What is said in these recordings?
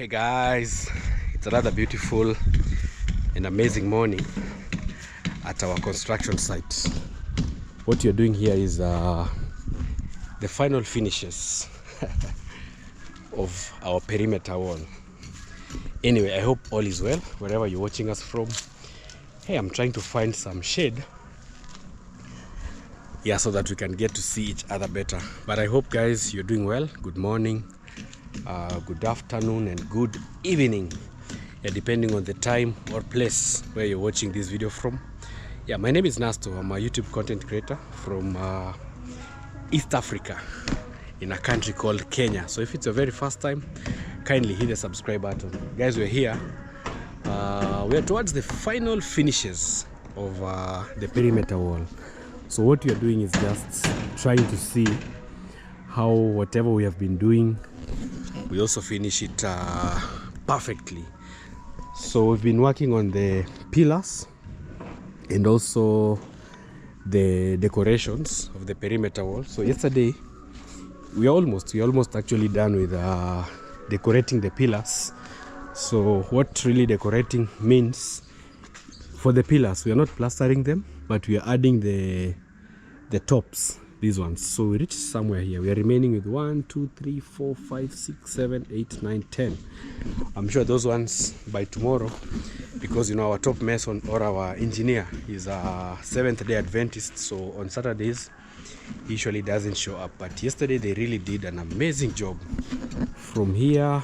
Hey guys, it's another beautiful and amazing morning at our construction site. What you're doing here is the final finishes of our perimeter wall. Anyway, I hope all is well wherever you're watching us from. Hey, I'm trying to find some shade, so that we can get to see each other better. But I hope guys you're doing well. Good morning, good afternoon, and good evening, depending on the time or place where you're watching this video from. My name is Nasto. I'm a YouTube content creator from East Africa, in a country called Kenya. So if it's your very first time, kindly hit the subscribe button. Guys, we're here. We're towards the final finishes of the perimeter wall. So what we are doing is just trying to see how whatever we have been doing, we also finish it perfectly. So we've been working on the pillars and also the decorations of the perimeter wall. So yesterday we almost actually done with decorating the pillars. So what really decorating means, for the pillars we are not plastering them, but we are adding the tops, these ones. So we reached somewhere here. We are remaining with 1 2 3 4 5 6 7 8 9 10. I'm sure those ones by tomorrow, because our top mason or our engineer is a Seventh-day Adventist, so on Saturdays he usually doesn't show up. But yesterday they really did an amazing job from here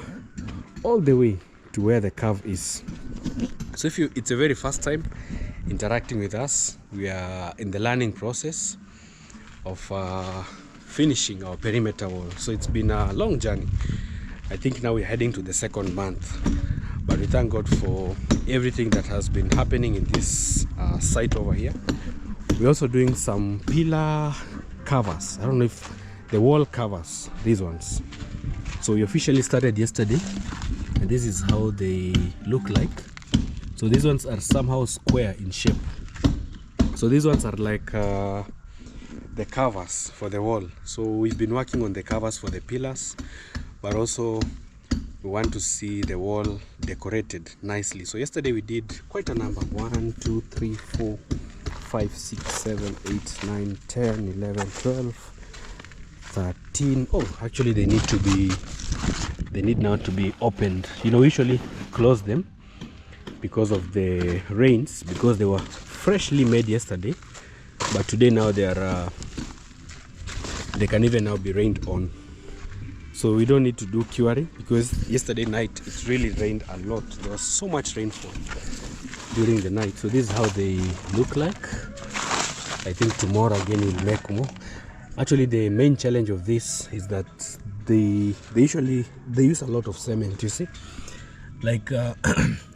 all the way to where the curve is. So if it's a very first time interacting with us, we are in the learning process of finishing our perimeter wall. So it's been a long journey. I think now we're heading to the second month, but we thank God for everything that has been happening in this site over here. We're also doing some pillar covers. I don't know if the wall covers, these ones. So we officially started yesterday, and this is how they look like. So these ones are somehow square in shape. So these ones are like the covers for the wall. So we've been working on the covers for the pillars, but also we want to see the wall decorated nicely. So yesterday we did quite a number: 1 2 3 4 5 6 7 8 9 10 11 12 13. Oh, actually they need now to be opened. We usually close them because of the rains, because they were freshly made yesterday, but today now they can even now be rained on. So we don't need to do curing, because yesterday night it really rained a lot. There was so much rainfall during the night. So this is how they look like. I think tomorrow again we'll make more. Actually, the main challenge of this is that they use a lot of cement. You see, like I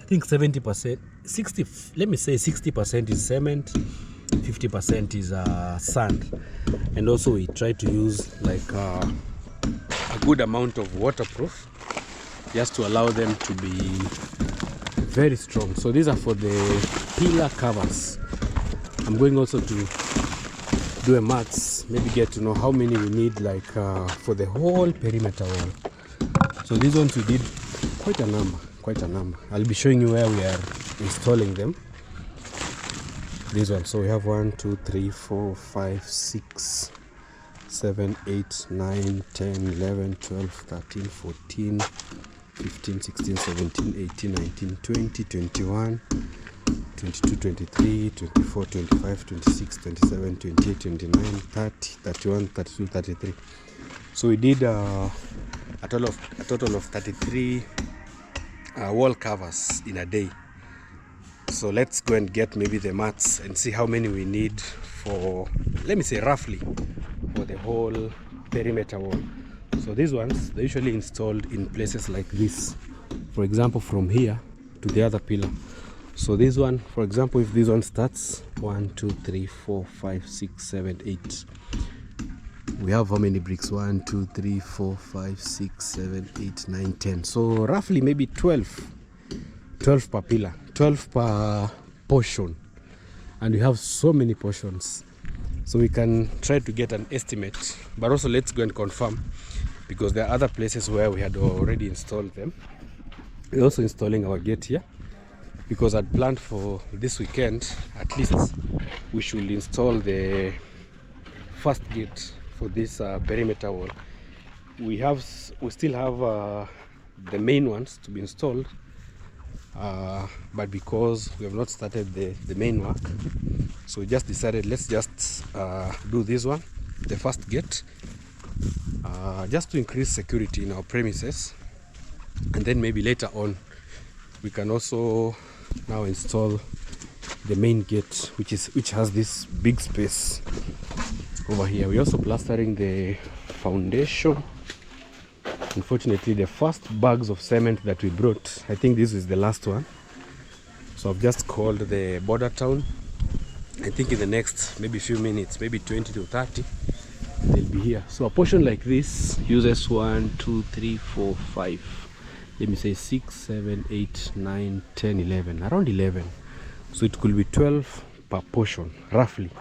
think 70%, 60, let me say 60% is cement, 50% is sand, and also we try to use like a good amount of waterproof, just to allow them to be very strong. So these are for the pillar covers. I'm going also to do a maths, maybe get to know how many we need, like for the whole perimeter wall. So these ones we did quite a number. I'll be showing you where we are installing them. These ones. So we have 1 2 3 4 5 6 7 8 9 10 11 12 13 14 15 16 17 18 19 20 21 22 23 24 25 26 27 28 29 30 31 32 33. So we did a total of 33 wall covers in a day. So let's go and get maybe the mats and see how many we need for, let me say roughly, for the whole perimeter wall. So these ones, they're usually installed in places like this. For example, from here to the other pillar. So this one, for example, if this one starts 1 2 3 4 5 6 7 8, we have how many bricks? 1 2 3 4 5 6 7 8 9 10. So roughly maybe 12 per pillar, 12 per portion, and we have so many portions, so we can try to get an estimate. But also let's go and confirm, because there are other places where we had already installed them. We're also installing our gate here because I'd planned for this weekend, at least we should install the first gate for this perimeter wall. We still have the main ones to be installed, but because we have not started the main work, so we just decided let's just do this one, the first gate, just to increase security in our premises, and then maybe later on we can also now install the main gate, which has this big space over here. We're also plastering the foundation. Unfortunately, the first bags of cement that we brought, I think this is the last one, so I've just called the border town. I think in the next maybe few minutes, maybe 20 to 30, they'll be here. So a portion like this uses 1, 2, 3, 4, 5, let me say 6, 7, 8, 9, 10, 11, around 11. So it could be 12 per portion roughly,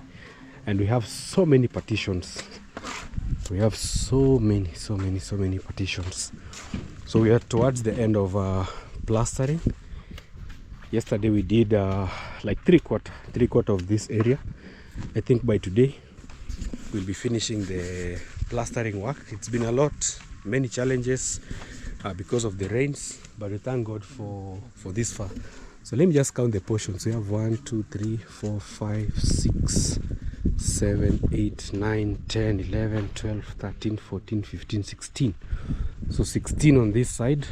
and we have so many partitions. We have so many partitions. So we are towards the end of plastering. Yesterday we did like three quarter of this area. I think by today we'll be finishing the plastering work. It's been a lot, many challenges because of the rains, but we thank God for this far. So let me just count the portions. We have 1, 2, 3, 4, 5, 6, 7, 8, 9, 10, 11, 12, 13, 14, 15, 16. So 16 on this side.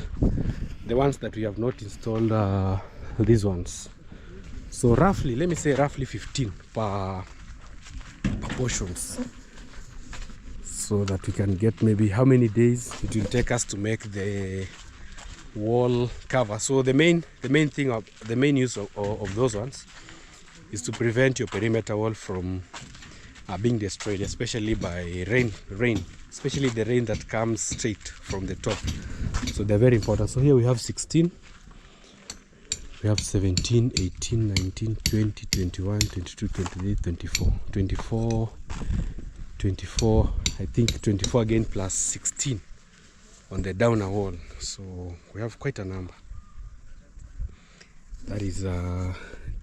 The ones that we have not installed are these ones. So roughly, let me say roughly 15 per portions, so that we can get maybe how many days it will take us to make the wall cover. So the main use of those ones is to prevent your perimeter wall from being destroyed, especially by rain, especially the rain that comes straight from the top. So they're very important. So here we have 16, we have 17, 18, 19, 20, 21, 22, 23, 24, I think 24 again plus 16 on the downer wall. So we have quite a number. That is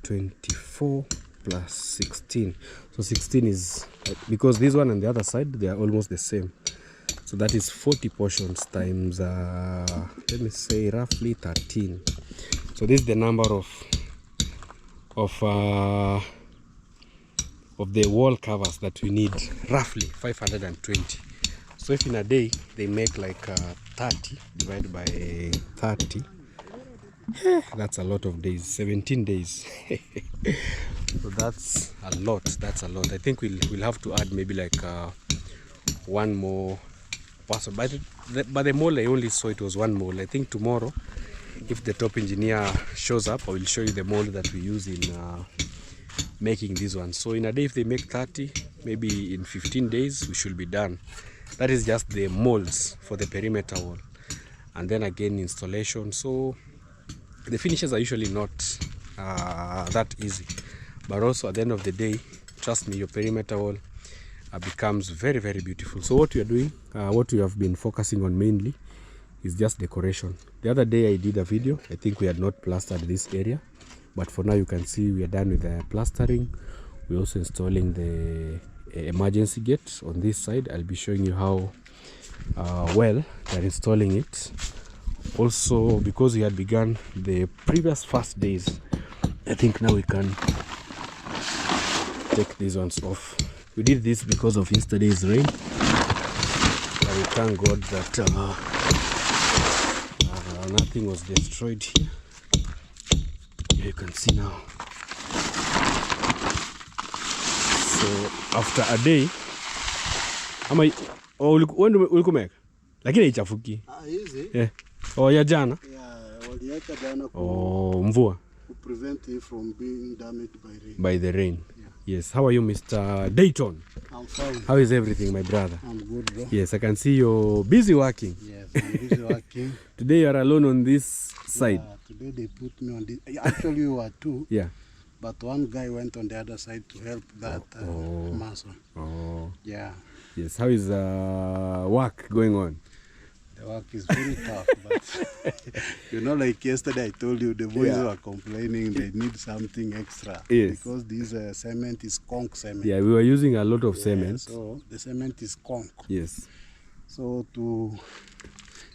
24 plus 16. So 16 is, because this one and the other side, they are almost the same. So that is 40 portions times, let me say roughly 13. So this is the number of the wall covers that we need, roughly 520. So if in a day they make like 30 divided by 30, that's a lot of days, 17 days. So that's a lot. I think we'll have to add maybe like one more person. But the mold, I only saw it was one mold. I think tomorrow, if the top engineer shows up, I will show you the mold that we use in making this one. So in a day, if they make 30, maybe in 15 days we should be done. That is just the molds for the perimeter wall, and then again installation. So the finishes are usually not that easy, but also at the end of the day, trust me, your perimeter wall becomes very beautiful. So what we are doing, what we have been focusing on mainly, is just decoration. The other day I did a video. I think we had not plastered this area, but for now you can see we are done with the plastering. We're also installing the emergency gate on this side. I'll be showing you how well they're installing it. Also, because we had begun the previous first days, I think now we can take these ones off. We did this because of yesterday's rain, but we thank God that nothing was destroyed here. Here you can see now. So after a day, when will come back? Lakini ichafuki. Easy. Yeah. Ya jana? Yeah, waliweka jana mvua. To prevent it from being damaged by rain. By the rain. Yeah. Yes. How are you, Mr. Dayton? I'm fine. How is everything, my brother? I'm good, bro. Yes, I can see you're busy working. Yes, I'm busy working. Today you are alone on this side. Today they put me on this. Actually, we were two. Yeah. But one guy went on the other side to help that mason. Oh. Yeah. Yes. How is work going on? The work is very tough. But you know, like yesterday I told you, the boys were complaining they need something extra. Yes. Because this cement is conch cement. Yeah, we were using a lot of cement. So the cement is conch. Yes. So to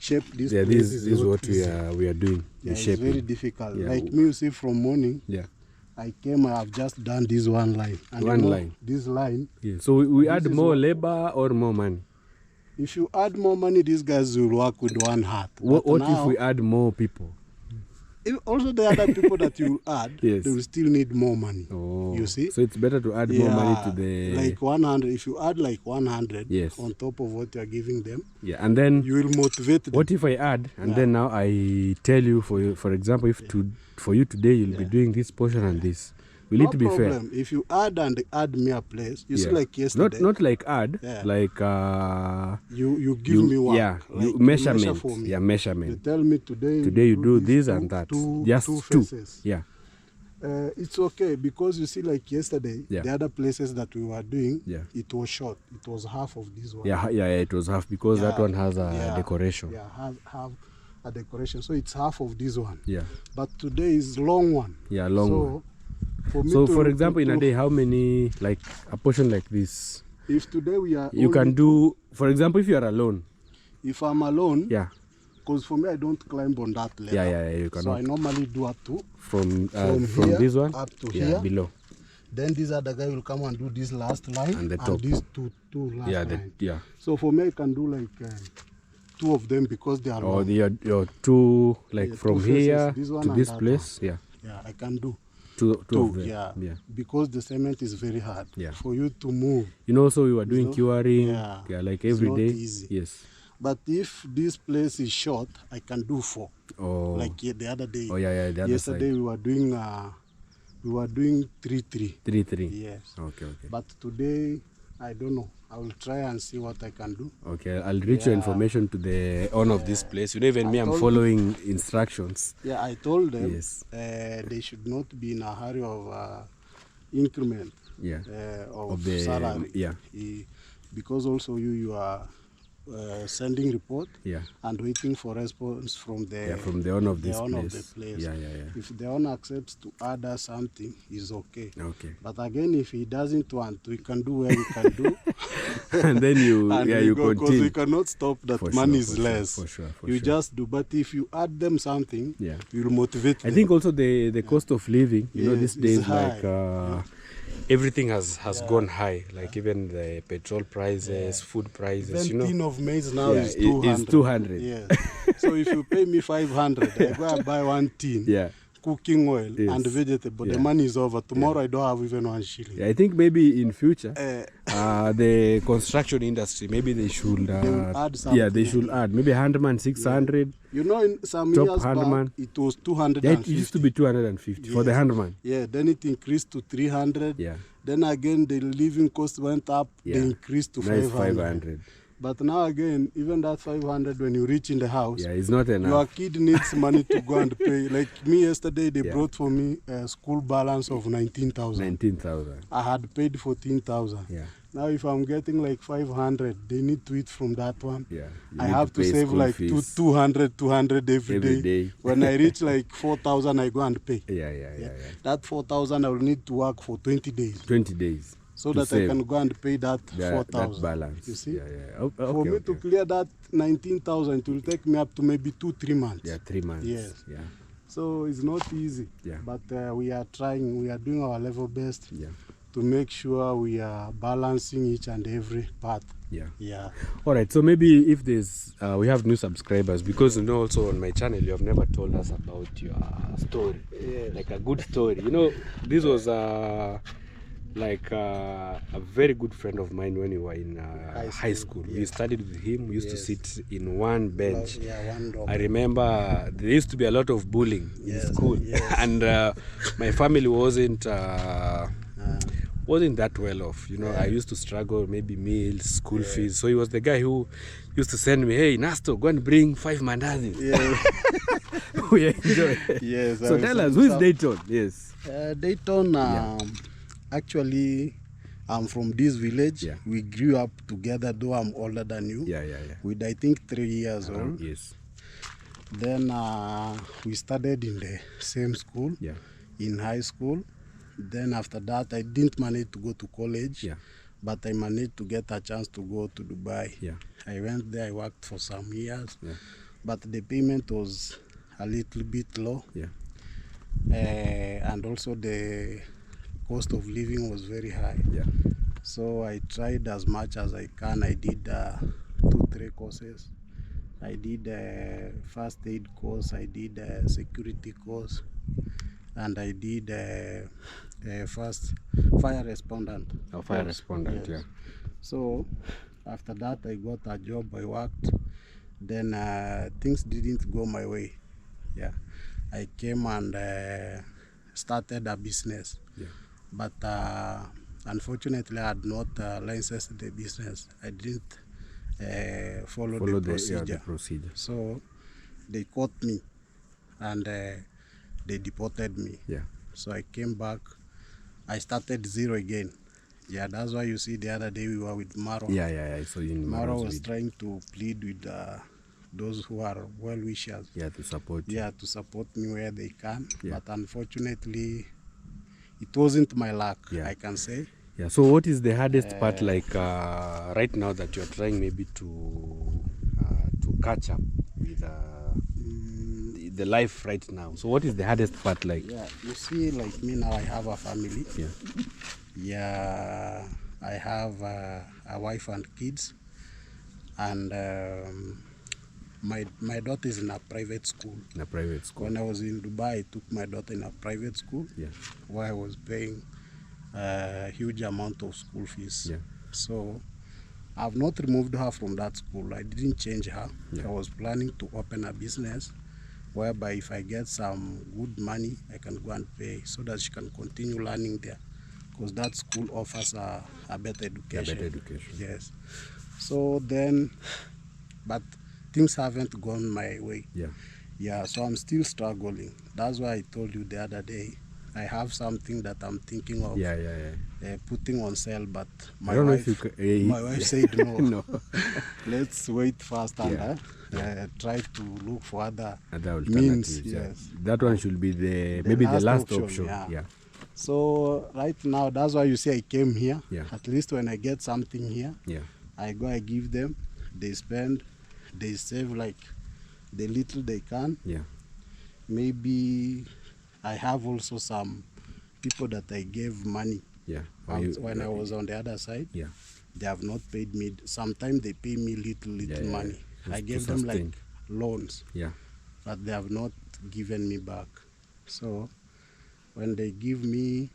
shape this Yeah, place this is what we are doing. Yeah, it's shaping. very difficult. Yeah. Like me, you see, from morning, Yeah. I came, I have just done this one line. And One you know, line. This line. Yeah. So we This add is more what- labor or more money? If you add more money, these guys will work with one hat. What But if now, we add more people? also the other people that you add, Yes. they will still need more money. Oh, You see? So it's better to add more money to the... Like 100. If you add like 100 Yes. on top of what you are giving them, Yeah, and then you will motivate them. what if I add and then now I tell you, for example, if for you today you'll be doing this portion and this. Will No it be fair? problem. If you add me a place, you see, like yesterday, Not like add, Yeah. like you give me one. Yeah, like you you measurement. measure for me. Yeah, You measurement. tell me today You do this two- and that. two Just two. faces. Yeah. It's okay because you see, like yesterday, Yeah. the other places that we were doing, Yeah. it was short. It was half of this one. Yeah, it was half because that Yeah, one has a yeah, decoration. Yeah, have a decoration. So it's half of this one. Yeah. But today is long one. Yeah, long so, one. For me So to- for example, in a to- day, how many, like a portion like this, if today we are you only- can do, for example, if you are alone. if I'm alone, Yeah. because for me I don't climb on that level. Yeah, you So cannot. I normally do up to. From here this one up to yeah, here. below. Then this other guy will come and do this last line And the top. these two last Yeah, line. yeah. So for me I can do like two of them because they are Or long. your two, like Yeah, from two faces, here this one to and this that place. Yeah. Yeah, I can do Two of them. yeah. Because the cement is very hard. Yeah. For you to move. You know, so we were doing know? curing, Yeah. like It's every not day. easy. Yes. But if this place is short, I can do 4. Oh. Like the other day. Oh yeah, the other Yesterday side. we were doing 3-3. 3-3. Yes. Okay. But today I don't know. I will try and see what I can do. Okay, I'll reach your information to the owner of this place. You know, even me, I'm told following instructions. Yeah, I told them Yes. they should not be in a hurry of increment Yeah. of the salary. yeah. Because also you are sending report Yeah. and waiting for response from the From the owner of this owner place. of the place. Yeah. If the owner accepts to add us something, is okay. Okay. But again, if he doesn't want, we can do where we can do. And then you And yeah we you go, 'cause continue. we cannot stop that For money sure, is for sure, less. for sure. You just do. But if you add them something, Yeah. you'll motivate them. I think also the cost of living, you know, Yes, these it's days high. like everything has gone high. Like even the petrol prices, food prices, Even you know. tin of maize now Yeah, is it- 200. it's 200. Yes. So if you pay me 500, I go and buy one tin, Yeah. cooking oil Yes. and vegetable. Yeah. The money is over. Tomorrow I don't have even 1 shilling. Yeah, I think maybe in future Uh, the construction industry maybe they should will add yeah they something. should add maybe handman 600. You know, in some Top years handman. back, it was 250. Yeah, it used to be 250 for the Yes. handman. Yeah, then it increased to 300. Yeah. Then again, the living cost went up. Yeah. They increased to Now it's 500. 500. But now again, even that 500, when you reach in the house, Yeah, it's not your enough. kid needs money to go and pay. Like me yesterday, they Yeah. brought for me a school balance of 19,000. 19,000. I had paid 14,000. Yeah. Now if I'm getting like 500, they need to eat from that one. Yeah. You I need have to pay save school like fees. 200 every Every day. day. When I reach like 4,000, I go and pay. Yeah. That 4,000, I will need to work for 20 days. 20 days. So to that I save can go and pay that that 4,000. balance. You see? Yeah. For me to clear that 19,000, it will take me up to maybe 2-3 months. Yeah, 3 months. Yes. Yeah. So it's not easy. Yeah. But we are trying, we are doing our level best Yeah. to make sure we are balancing each and every part. Yeah. Yeah. All right. So maybe if there's we have new subscribers, because you know also on my channel you have never told us about your story, like a good story. You know, this was like a very good friend of mine when we were in high school. Yes. We studied with him. We used to Yes. sit in one bench. Yeah, one dog. I remember there used to be a lot of bullying Yes, in school, yes. and my family wasn't that well off. You know, I used to struggle, maybe meals, school fees. So he was the guy who used to send me, "Hey, Nasto, go and bring 5 mandazis." Yeah. We enjoy. Yes. So tell us, who is Dayton? Yes. Dayton, actually, I'm from this village. Yeah. We grew up together, though I'm older than you. Yeah. With, I think, 3 years old. Yes. Then we studied in the same school, Yeah. in high school. Then after that, I didn't manage to go to college. Yeah. But I managed to get a chance to go to Dubai. Yeah. I went there, I worked for some years. Yeah. But the payment was a little bit low. Yeah. And also the cost of living was very high. Yeah. So I tried as much as I can. I did 2-3 courses. I did a first aid course, I did a security course, and I did a first fire respondent. Oh, fire respondent, yes. yeah. So after that, I got a job, I worked. Then things didn't go my way. Yeah, I came and started a business. Yeah. But unfortunately, I had not licensed the business. I didn't follow the procedure. The procedure. So they caught me and they deported me. Yeah. So I came back. I started zero again. Yeah, that's why you see the other day we were with Maro. Yeah. So in Maro was trying to plead with those who are well-wishers. Yeah, to support you. Yeah, to support me where they can. Yeah. But unfortunately, it wasn't my luck, Yeah. I can say. Yeah. So what is the hardest part, like right now that you're trying maybe to catch up with the life right now? So what is the hardest part like? Yeah, you see, like me now, I have a family. Yeah. Yeah, I have a wife and kids, and my daughter is in a private school. In a private school. When I was in Dubai, I took my daughter in a private school. Yeah. Where I was paying a huge amount of school fees. Yeah. So I've not removed her from that school. I didn't change her. Yeah. I was planning to open a business whereby if I get some good money, I can go and pay so that she can continue learning there. Because that school offers a better education. A better education. Yes. So then, but things haven't gone my way. Yeah. Yeah, so I'm still struggling. That's why I told you the other day, I have something that I'm thinking of putting on sale, but my wife said no. No. Let's wait first and try to look for other alternatives. means. Yes. That one should be maybe the last option. Yeah. So right now, that's why you see I came here. Yeah. At least when I get something here, Yeah. I go, I give them, they spend, they save like the little they can. Yeah. Maybe I have also some people that I gave money. Yeah. When I was on the other side, yeah. they have not paid me. Sometimes they pay me little money. I gave them like loans, but they have not given me back. So when they give me,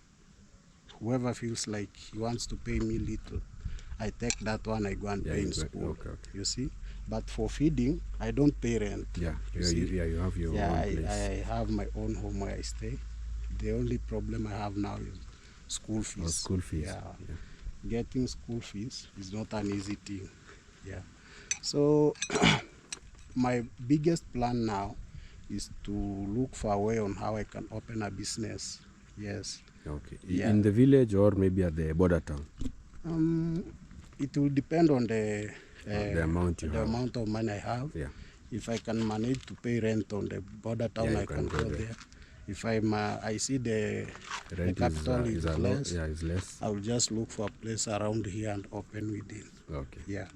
whoever feels like he wants to pay me little, I take that one, I go and pay in school. Okay. You see? But for feeding, I don't pay rent. Yeah, you have your own place. I have my own home where I stay. The only problem I have now is school fees. Oh, school fees. Yeah. Getting school fees is not an easy thing. Yeah. So my biggest plan now is to look for a way on how I can open a business. Yes. Okay. Yeah. In the village or maybe at the border town? It will depend on the amount amount of money I have. Yeah. If I can manage to pay rent on the border town, I can go there. If I see the capital is less, I will just look for a place around here and open within. Okay. Yeah.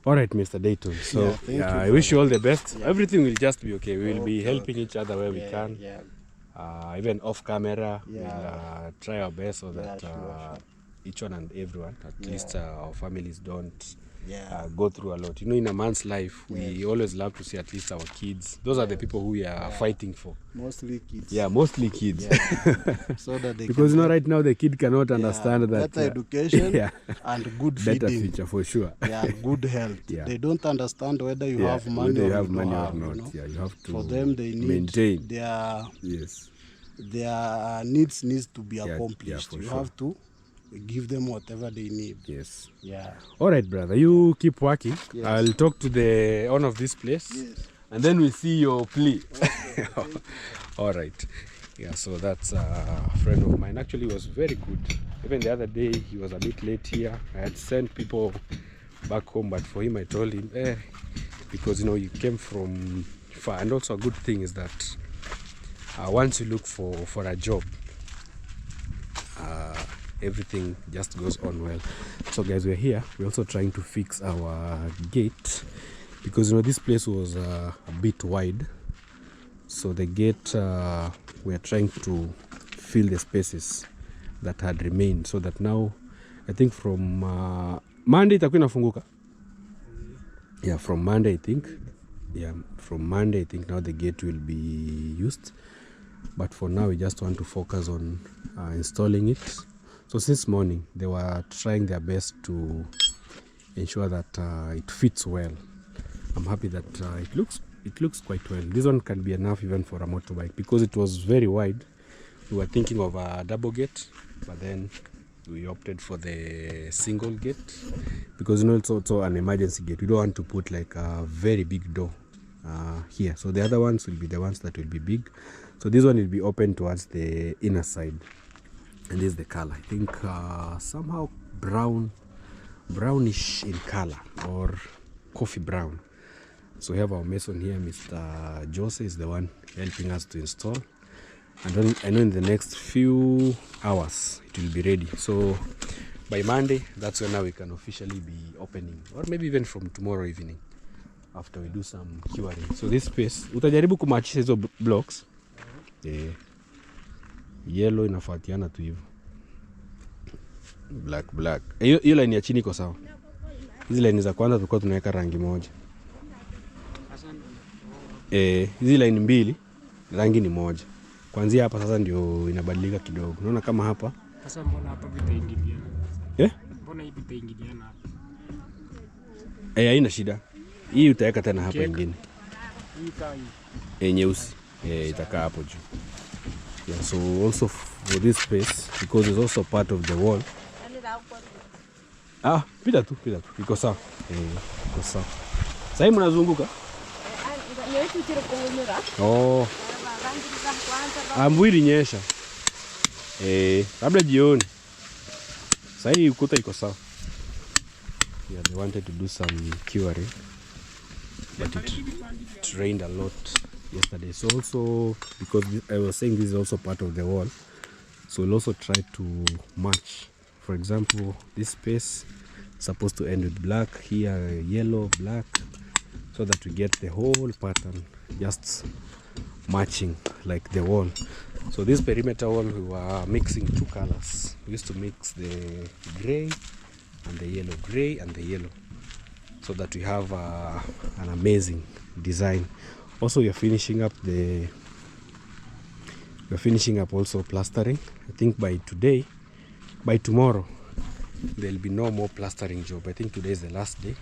All right, Mr. Dayton. So I wish you all the best. Yeah. Everything will just be okay. We will be helping each other where we can. Yeah. Even off camera, we'll try our best so that each one and everyone, at least our families don't go through a lot. You know, in a man's life, we always love to see at least our kids. Those are the people who we are fighting for. Mostly kids. Yeah, mostly kids. So that they because right now the kid cannot understand that. Better education and good feeding. Better future for sure. Yeah, good health. They don't understand whether you have money or not. You know? Yeah, you have to. For them, they need maintain their needs to be accomplished. You have to give them whatever they need. Yes. Yeah. All right, brother. You keep working. Yes. I'll talk to the owner of this place. Yes. And then we'll see your plea. Okay. All right. Yeah, so that's a friend of mine. Actually, was very good. Even the other day he was a bit late here. I had sent people back home, but for him I told him because you came from far. And also a good thing is that once you look for a job, everything just goes on well. So guys, we're here. We're also trying to fix our gate because this place was a bit wide. So the gate, we're trying to fill the spaces that had remained, so that now I think from Monday itakuwa inafunguka. Yeah, from Monday I think. Yeah, from Monday I think now the gate will be used. But for now we just want to focus on installing it. So since morning they were trying their best to ensure that it fits well. I'm happy that it looks quite well. This one can be enough even for a motorbike because it was very wide. We were thinking of a double gate, but then we opted for the single gate because it's also an emergency gate. We don't want to put like a very big door here. So the other ones will be the ones that will be big. So this one will be open towards the inner side. And this is the color. I think somehow brownish in color, or coffee brown. So we have our mason here, Mr. Jose is the one helping us to install. And I know in the next few hours it will be ready. So by Monday, that's when now we can officially be opening, or maybe even from tomorrow evening after we do some curing. So this space, utajaribu kumachisha hizo blocks. Yellow inafuatiana tu hivyo. Black. Hiyo line ya chini iko sawa. Hizi line za kwanza tulikuwa tunaweka rangi moja. Hizi line mbili rangi ni moja. Kuanzia hapa sasa ndio inabadilika kidogo. Unaona kama hapa? Sasa mbona hapa vitaingiliana? Mbona hii vitaingiliana hapa? Haina shida. Hii utaweka tena hapa nyingine. Hii kai. Nyeusi. Itakaa hapo juu. Yeah, so also for this space, because it's also part of the wall. Pita tu. Iko sawa. Iko sawa. Sasa mnazunguka? Mvua ilinyesha. Labda jioni. Sasa hii ukuta iko sawa. Yeah, they wanted to do some curing, but it rained a lot yesterday. So also, because I was saying this is also part of the wall, so we'll also try to match. For example, this space is supposed to end with black, here yellow, black, so that we get the whole pattern just matching like the wall. So this perimeter wall, we were mixing two colors. We used to mix the gray and the yellow, gray and the yellow, so that we have an amazing design. Also, we are finishing up also plastering. I think by tomorrow there'll be no more plastering job. I think today is the last day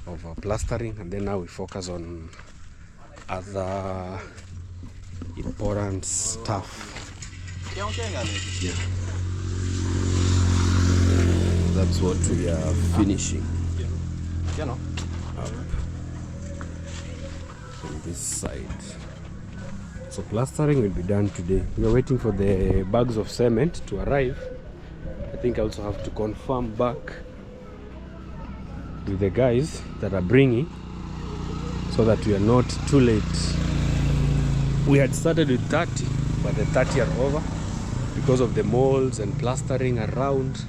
of plastering, and then now we focus on other important stuff. Yeah. That's what we are finishing up on this side. So plastering will be done today. We are waiting for the bags of cement to arrive. I think I also have to confirm back with the guys that are bringing, so that we are not too late. We had started with 30, but the 30 are over because of the molds and plastering around.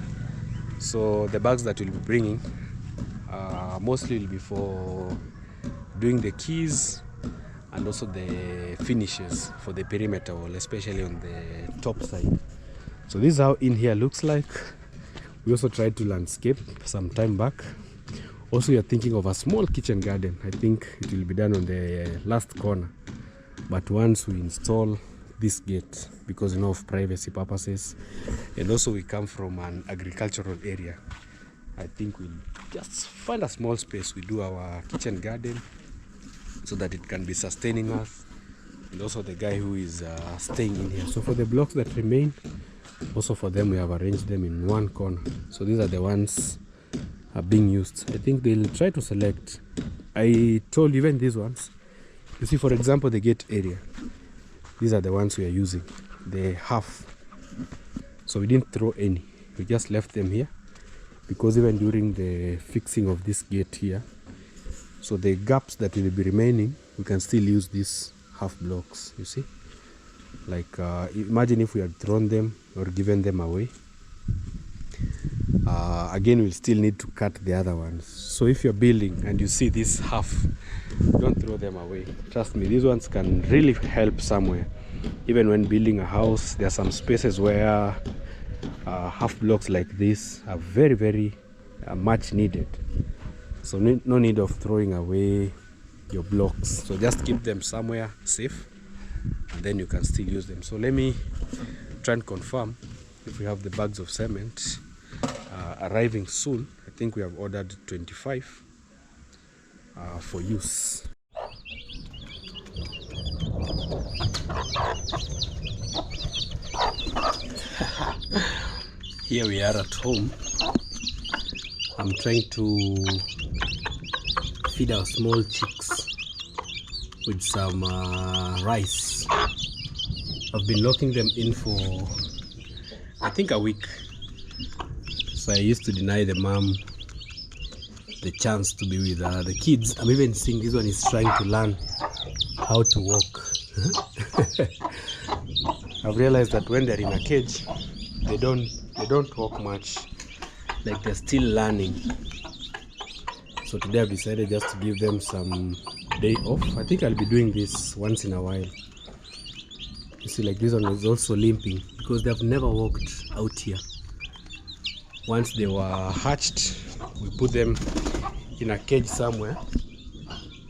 So the bags that we'll be bringing mostly will be for doing the keys and also the finishes for the perimeter wall, especially on the top side. So this is how in here looks like. We also tried to landscape some time back. Also, we are thinking of a small kitchen garden. I think it will be done on the last corner. But once we install this gate, because of privacy purposes, and also we come from an agricultural area, I think we'll just find a small space. We do our kitchen garden so that it can be sustaining us, and also the guy who is staying in here. So for the blocks that remain, also for them, we have arranged them in one corner. So these are the ones are being used. I think they'll try to select. I told you even these ones. You see, for example, the gate area. These are the ones we are using. The half So we didn't throw any, we just left them here, because even during the fixing of this gate here, so the gaps that will be remaining, we can still use these half blocks, you see. Like imagine if we had thrown them or given them away, again we'll still need to cut the other ones. So if you're building and you see this half, don't throw them away. Trust me, these ones can really help somewhere. Even when building a house, there are some spaces where half blocks like this are very much needed. So no need of throwing away your blocks. So just keep them somewhere safe, and then you can still use them. So let me try and confirm if we have the bags of cement arriving soon. I think we have ordered 25 for use. Here we are at home. I'm trying to feed our small chicks with some rice. I've been locking them in for I think a week. So I used to deny the mom the chance to be with the kids. I'm even seeing this one is trying to learn how to walk. I've realized that when they're in a cage, they don't walk much, like they're still learning. So today I've decided just to give them some day off. I think I'll be doing this once in a while. You see, like this one is also limping because they've never walked out here. Once they were hatched, we put them in a cage somewhere,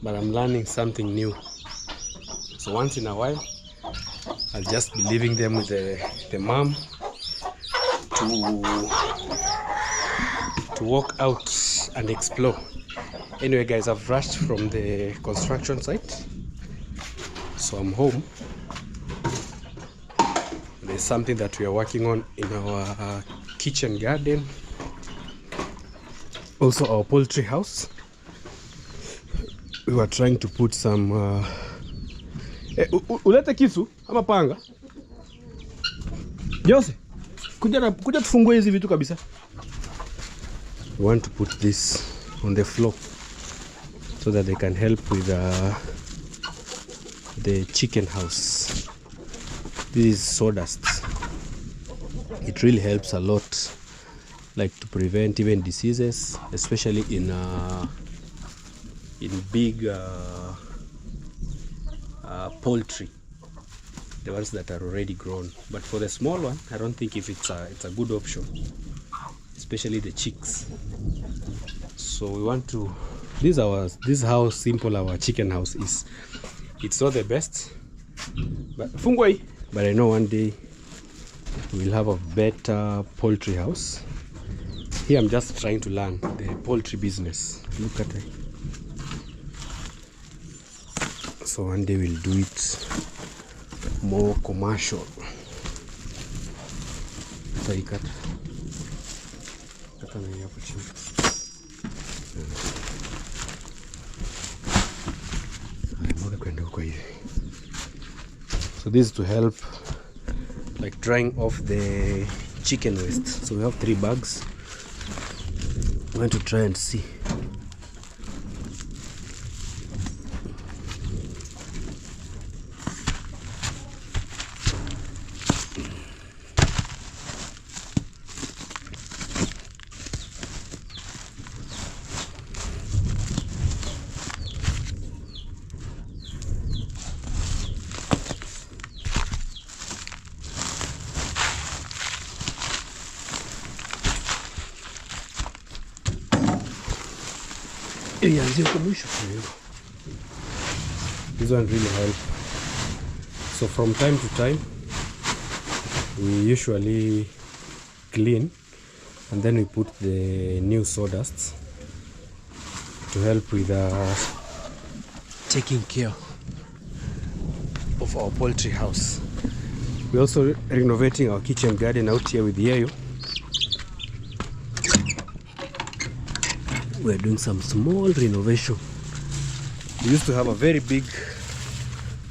but I'm learning something new. So once in a while, I'll just be leaving them with the mom to walk out and explore. Anyway guys, I've rushed from the construction site, so I'm home. There's something that we are working on in our kitchen garden, also our poultry house. We were trying to put some ulete kisu ama panga Jose, kuja tufungue hizi vitu kabisa. We want to put this on the floor so that they can help with the chicken house. This is sawdust. It really helps a lot, like to prevent even diseases, especially in big poultry, the ones that are already grown. But for the small one, I don't think if it's a good option, especially the chicks. So we want to, this is how simple our chicken house is. It's not the best, but I know one day we'll have a better poultry house. Here I'm just trying to learn the poultry business. Look at it. So one day we'll do it more commercial. So you cut. So this is to help like drying off the chicken waste. So we have 3 bags. I'm going to try and see. This one really helps. So from time to time we usually clean and then we put the new sawdust to help with taking care of our poultry house. We're also renovating our kitchen garden out here with Yayo. We're doing some small renovation. We used to have a very big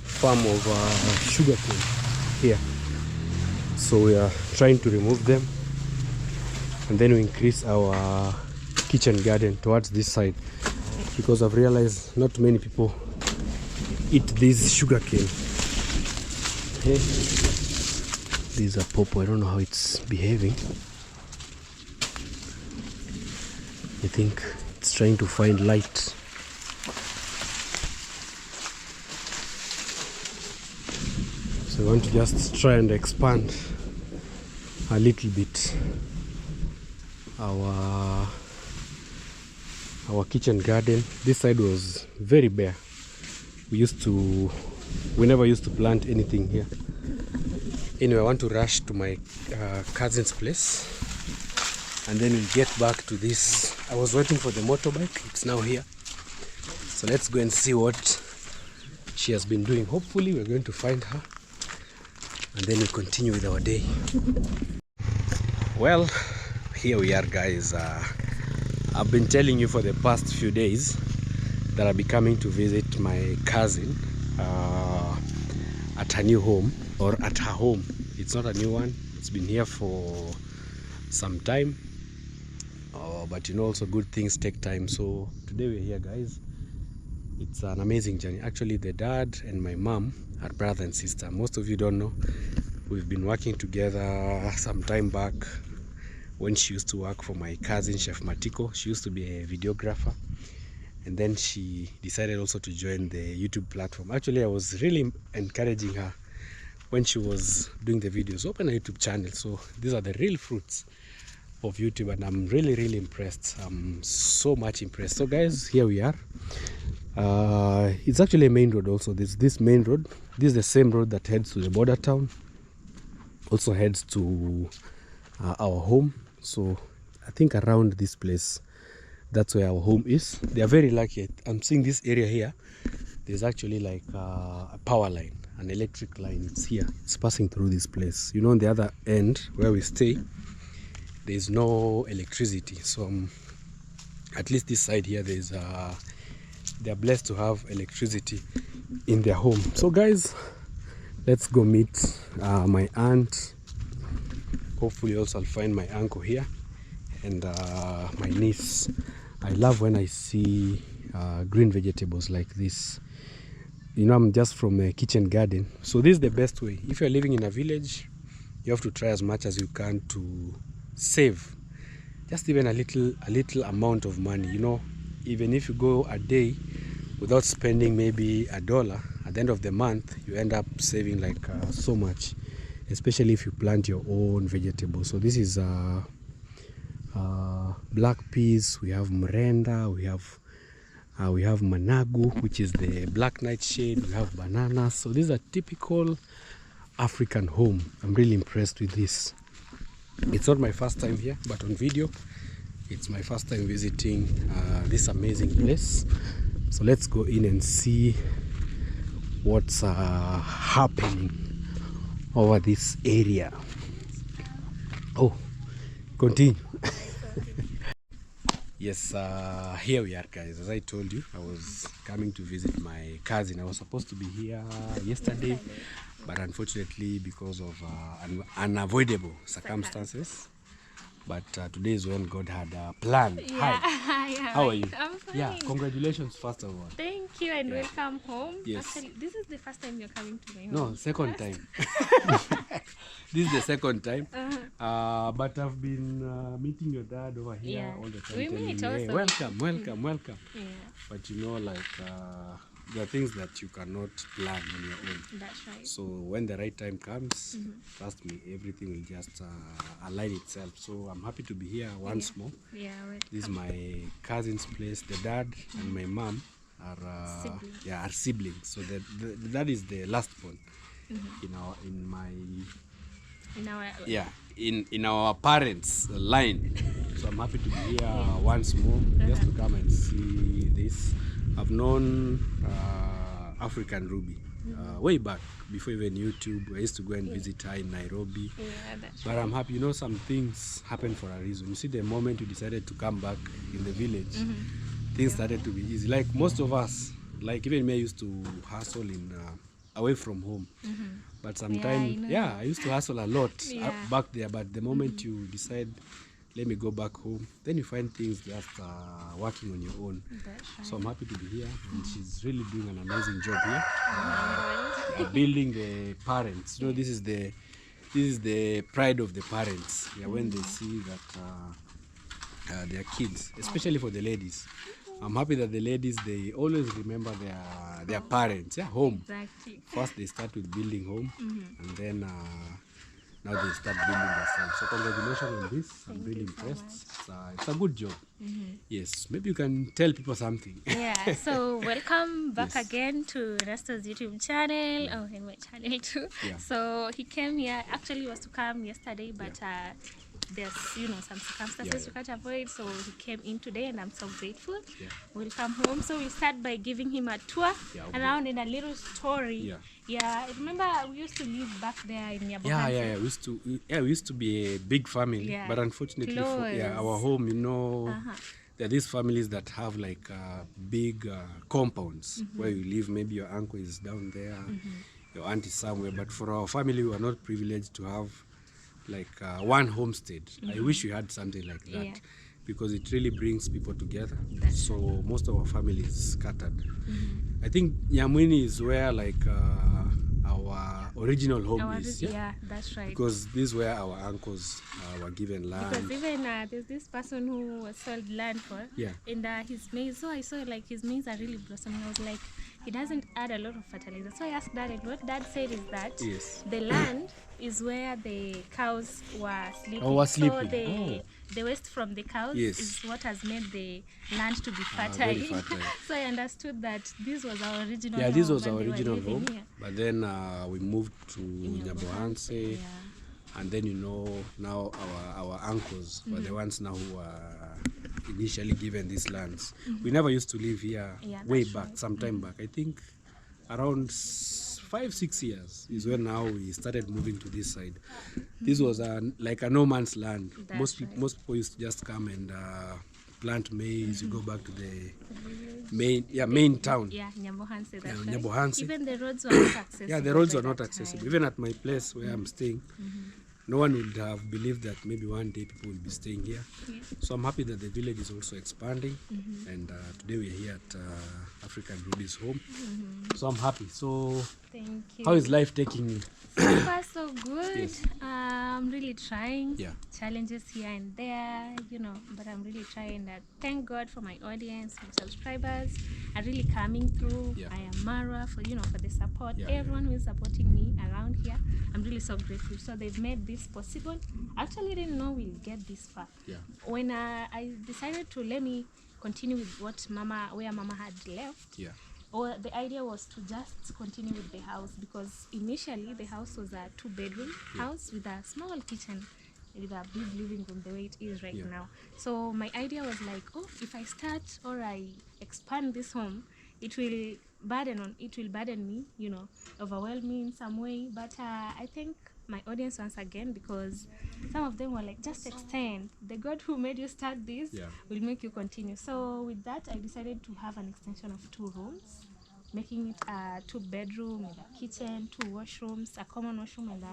farm of sugarcane here, So we are trying to remove them, and then we increase our kitchen garden towards this side, because I've realized not many people eat this sugarcane. Okay. These are pawpaw. I don't know how it's behaving. I think it's trying to find light. So I want to just try and expand a little bit our kitchen garden. This side was very bare. We never used to plant anything here. Anyway, I want to rush to my cousin's place, and then we'll get back to this. I was waiting for the motorbike. It's now here. So let's go and see what she has been doing. Hopefully we're going to find her, and then we'll continue with our day. Well, here we are, guys. I've been telling you for the past few days that I'll be coming to visit my cousin at her new home, or at her home. It's not a new one. It's been here for some time. But you know, also good things take time. So today we're here, guys. It's an amazing journey. Actually, the dad and my mom are brother and sister. Most of you don't know. We've been working together some time back when she used to work for my cousin, Chef Matiko. She used to be a videographer. And then she decided also to join the YouTube platform. Actually, I was really encouraging her when she was doing the videos. Open a YouTube channel. So these are the real fruits of YouTube, and I'm really impressed. I'm so much impressed. So guys, here we are. It's actually a main road also. There's this main road. This is the same road that heads to the border town. Also heads to our home. So I think around this place, that's where our home is. They are very lucky. I'm seeing this area here. There's actually like a power line, an electric line. It's here. It's passing through this place. You know, on the other end where we stay, there's no electricity. So at least this side here, they're blessed to have electricity in their home. So guys, let's go meet my aunt. Hopefully also I'll find my uncle here, and my niece. I love when I see green vegetables like this. You know, I'm just from a kitchen garden. So this is the best way. If you're living in a village, you have to try as much as you can to save just even a little amount of money. You know, even if you go a day without spending maybe $1, at the end of the month you end up saving like so much, especially if you plant your own vegetables. So this is black peas, we have mrenda, we have managu, which is the black nightshade, we have bananas. So these are typical African home. I'm really impressed with this. It's not my first time here, but on video it's my first time visiting this amazing place. So let's go in and see what's happening over this area. Oh, continue. Yes, here we are, guys. As I told you, I was coming to visit my cousin. I was supposed to be here yesterday, but unfortunately because of unavoidable circumstances. But today is when God had a plan. Yeah. Hi. Yeah, how are you? I'm fine. Yeah, congratulations first of all. Thank you, and welcome home. Yes. Actually, this is the first time you're coming to my home. No, second time. This is the second time. But I've been meeting your dad over here all the time. We meet him, also. hey, welcome. Yeah, But you know, like there are things that you cannot plan on your own. that's right. So when the right time comes, trust me, everything will just align itself. So I'm happy to be here once more. Yeah, welcome. This is my cousin's place. The dad and my mom are Siblings. are siblings. So the dad is the last born in our parents' line. So I'm happy to be here once more, just to come and see this. I've known African Ruby way back before even YouTube. I used to go and visit her in Nairobi. Yeah, that's But I'm happy, you know, some things happen for a reason. You see, the moment you decided to come back in the village, things started to be easy. Like most of us, like even me, I used to hustle in away from home. But sometimes, I used to hustle a lot back there. But the moment you decide, let me go back home, then you find things just working on your own. So I'm happy to be here, and she's really doing an amazing job here, building the parents. You know, this is the pride of the parents. Yeah, when they see that their kids, especially for the ladies. I'm happy that the ladies, they always remember their parents, home. Exactly. First they start with building home, and then now they start building themselves. So congratulations on this. I'm really impressed. It's a good job. Yes, maybe you can tell people something. Yeah, so welcome back again to Nasto's YouTube channel. Oh, and my channel too. So he came here, actually he was to come yesterday, but there's some circumstances you can't avoid, so he came in today, and I'm so grateful. Welcome home. So we start by giving him a tour around in a little story. I remember we used to live back there in Nyabohanse. We used to be a big family, but unfortunately our home, there are these families that have like big compounds where you live. Maybe your uncle is down there, your aunt is somewhere, but for our family we are not privileged to have like one homestead. I wish we had something like that, because it really brings people together. So most of our family is scattered. I think Nyamwini is where like our original home is. That's right. Because this is where our uncles were given land. Because even there's this person who was sold land for, and his maize. So I saw like his maize are really blossoming. I was like, he doesn't add a lot of fertilizer. So I asked Dad, and what Dad said is that the land is where the cows were sleeping. So the waste from the cows is what has made the land to be fertile. So I understood that this was our original home. This was our original home. But then we moved to Nyabohanse. And then, now our uncles were the ones now who were initially given these lands. We never used to live here way back, some time back. I think around 5-6 years is when now we started moving to this side. This was like a no man's land. Most people used to just come and plant maize. You go back to the main town. Nyabohanse. Nyabohanse. Even the roads were not accessible. The roads were not accessible. Even at my place where I'm staying, no one would have believed that maybe one day people will be staying here. So I'm happy that the village is also expanding, and today we're here at African Ruby's home. So I'm happy. So thank you. How is life taking you? So far so good. I'm really trying. Challenges here and there, but I'm really trying that. Thank God for my audience, my subscribers are really coming through. I am Mara for the support. Everyone who is supporting me around here, I'm really so grateful. So they've made this possible. Actually didn't know we'll get this far. When I decided to let me continue with where Mama had left. The idea was to just continue with the house, because initially the house was a 2-bedroom house with a small kitchen with a big living room the way it is right now. So my idea was like, if I start or I expand this home, it will burden me, overwhelm me in some way. But I thank my audience once again, because some of them were like, just extend. The God who made you start this will make you continue. So with that, I decided to have an extension of 2 rooms, making it a 2-bedroom with a kitchen, 2 washrooms, a common washroom, and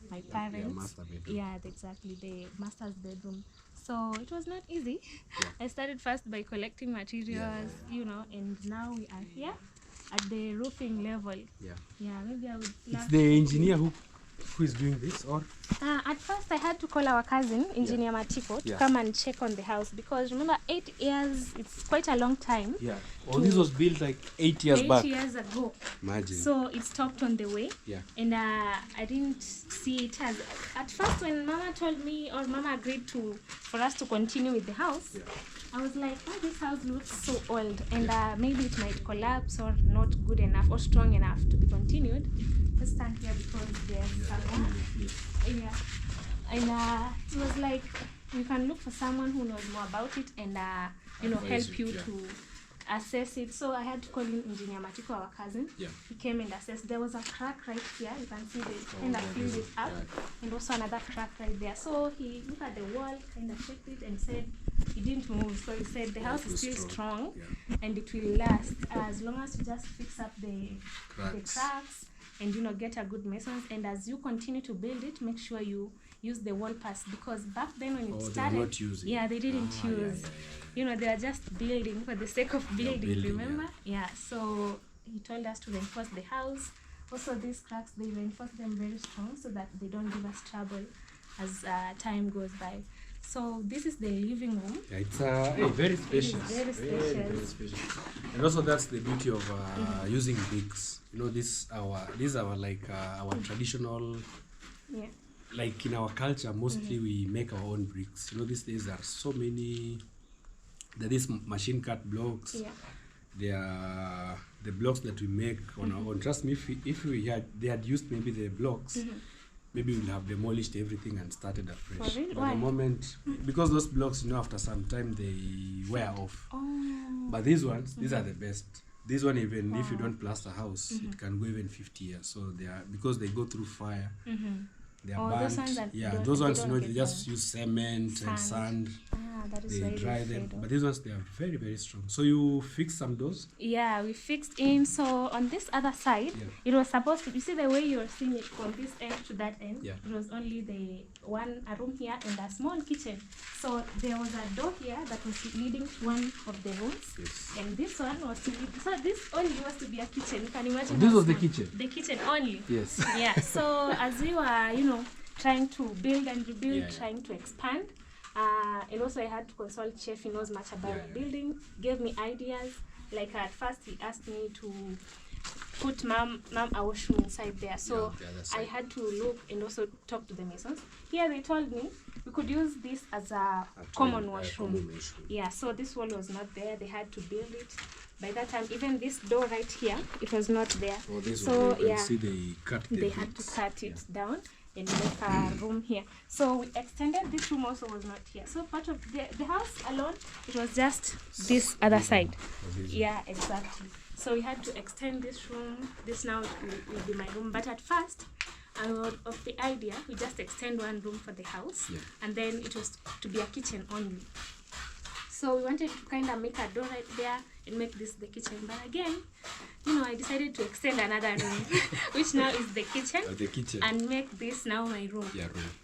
my parents. Master bedroom. Exactly, the master's bedroom. So it was not easy. I started first by collecting materials, and now we are here at the roofing level. Maybe I would. It's the engineer who is doing this, or? At first I had to call our cousin, Engineer Matiko, to come and check on the house, because remember 8 years, it's quite a long time. This was built like 8 years back. 8 years ago. Imagine. So it stopped on the way. And I didn't see it as, at first when Mama told me, or Mama agreed for us to continue with the house, I was like, this house looks so old, and maybe it might collapse or not good enough or strong enough to be continued. Let's stand here because there's someone. And it was like, you can look for someone who knows more about it and help you to assess it. So I had to call in Engineer Matiko, our cousin. He came and assessed. There was a crack right here. You can see this, and I filled it up, and also another crack right there. So he looked at the wall, kind of checked it, and said it didn't move. So he said the house is still strong, and it will last as long as you just fix up the cracks, and get a good masons. And as you continue to build it, make sure you use the wall pass, because back then when it started, they were not using. Yeah, they didn't use. They are just building for the sake of building. Remember? Yeah. So he told us to reinforce the house. Also, these cracks, they reinforce them very strong so that they don't give us trouble as time goes by. So this is the living room. Yeah, it's very spacious. Very spacious. Very spacious. And also that's the beauty of using bricks. These are like our traditional. Yeah. Like in our culture, mostly we make our own bricks. These days there are so many. There is machine cut blocks. Yeah. There are the blocks that we make on our own. Trust me, if they had used maybe the blocks, maybe we'll have demolished everything and started afresh. For real? But Why? the moment, because those blocks, after some time they wear off. Oh. But these ones, these are the best. This one, even if you don't plaster house, it can go even 50 years. So they are, because they go through fire. They are burnt. Those ones, they just use cement and sand. That is They why dry them. But these ones, they are very, very strong. So you fix some doors? Yeah, we fixed in. So on this other side, it was supposed to, you see the way you're seeing it from this end to that end, it was only a room here and a small kitchen. So there was a door here that was leading to one of the rooms. Yes. And this one was to lead, so this only was to be a kitchen. You can imagine. This was the kitchen? The kitchen only. Yes. Yeah, so as we were, trying to build and rebuild, trying to expand, and also I had to consult Chef. He knows much about building, gave me ideas. Like at first he asked me to put mom a washroom inside there. So I had to look and also talk to the masons. Here they told me we could use this as a common washroom. Yeah, so this wall was not there. They had to build it. By that time, even this door right here, it was not there. Oh, this so one, you can see they had to cut it down and make a room here. So we extended. This room also was not here. So part of the house alone, it was just this other side. Yeah, exactly. So we had to extend this room. This now will be my room. But at first, of the idea, we just extend one room for the house, and then it was to be a kitchen only. So we wanted to kind of make a door right there and make this the kitchen. But again, I decided to extend another room, which now is the kitchen, and make this now my room.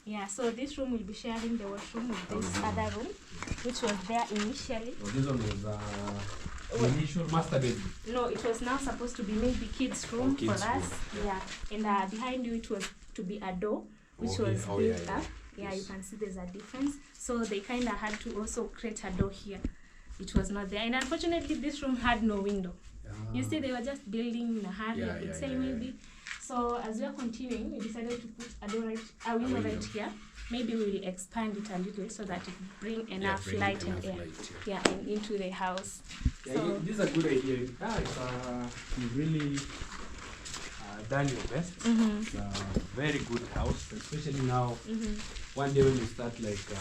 Yeah, so this room will be sharing the washroom with this other room, which was there initially. Oh, this one was the initial master bedroom. No, it was now supposed to be maybe kids' room for us. Yeah, and behind you it was to be a door, which was built up. Yeah, you can see there's a difference. So they kind of had to also create a door here. It was not there. And unfortunately, this room had no window. You see, they were just building in a hurry, I could say maybe. So as we are continuing, we decided to put a window right here. Maybe we will expand it a little so that it bring enough light and air and into the house. Yeah, so this is a good idea. You really done your best. It's a very good house, especially now. One day when you start like the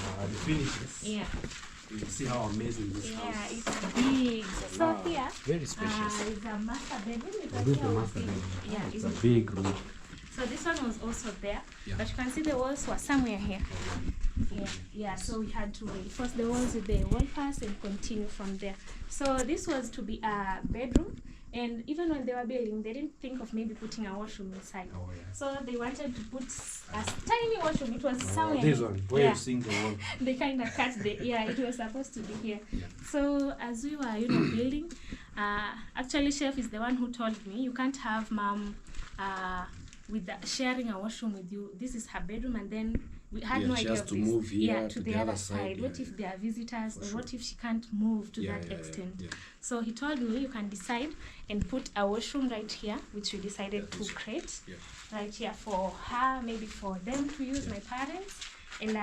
finishes, you'll see how amazing this house is. Yeah, it's big. So here, very spacious. It's a master bedroom. This is the master bedroom. Yeah, it's a big room. So this one was also there, but you can see the walls were somewhere here. Yeah, so we had to reinforce the walls with the wall pass and continue from there. So this was to be a bedroom. And even when they were building, they didn't think of maybe putting a washroom inside. So they wanted to put a tiny washroom. It was somewhere. This one, where you seeing the wall. They kind of cut it was supposed to be here. So as we were, building, actually Chef is the one who told me, you can't have mom sharing a washroom with you. This is her bedroom, and then we had no idea of to this. move here to the other side. What if there are visitors, or what if she can't move to that extent? So he told me you can decide and put a washroom right here, which we decided to create right here for her, maybe for them to use, my parents. And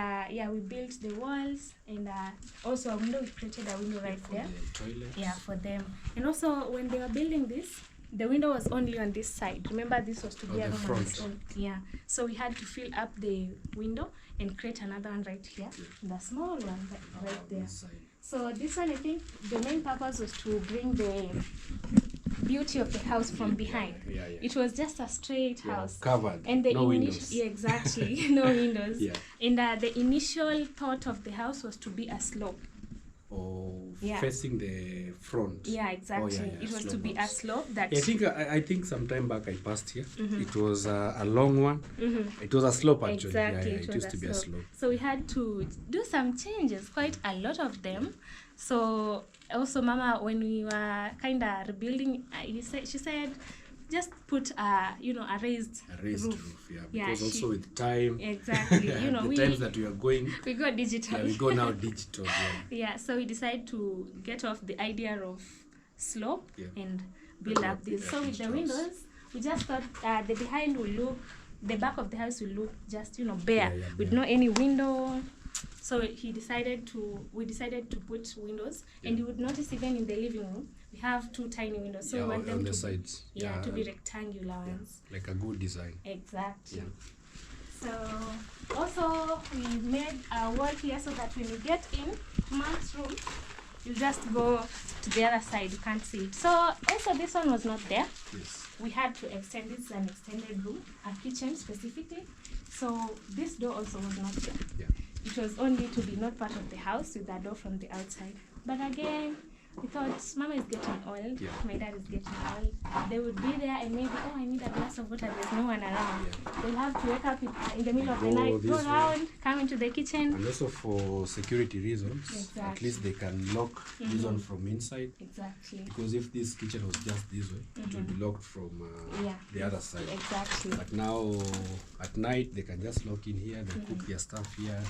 we built the walls, and also a window. We created a window right there. Yeah, for them. And also when they were building this, the window was only on this side. Remember, this was to be a room on its own. Yeah. So we had to fill up the window and create another one right here. The small one right there. So this one, I think the main purpose was to bring the beauty of the house from behind. It was just a straight house. Covered. And the no windows. Yeah, exactly. No windows. And the initial thought of the house was to be a slope. facing the front. Yeah, exactly. It was to be a slope that. I think some time back I passed here. It was a long one. It was a slope actually. Exactly. It used to be a slope. So we had to do some changes, quite a lot of them. So also, Mama, when we were kind of rebuilding, she said, just put a raised roof. Because also with time, exactly. the times that we are going, we go digital. Yeah, we go now digital. Yeah, so we decided to get off the idea of slope and build up this. So with the windows, we just thought the behind will look, the back of the house will look just bare, with no any window. So we decided to put windows, and you would notice even in the living room we have 2 tiny windows. So we want them on to the sides. to be rectangular ones. Like a good design. Exactly. So also we made a wall here so that when you get in Mom's room, you just go to the other side. You can't see it. So also this one was not there. Yes. We had to extend it, an extended room, a kitchen specifically. So this door also was not there. Yeah. It was only to be not part of the house with the door from the outside. But again, we thought Mama is getting old, my dad is getting old. They would be there and maybe, I need a glass of water, there's no one around. They'll have to wake up in the middle of the night, go around, come into the kitchen. And also for security reasons, at least they can lock this one from inside. Exactly. Because if this kitchen was just this way, it would be locked from the other side. Exactly. But now at night they can just lock in here, they cook their stuff here,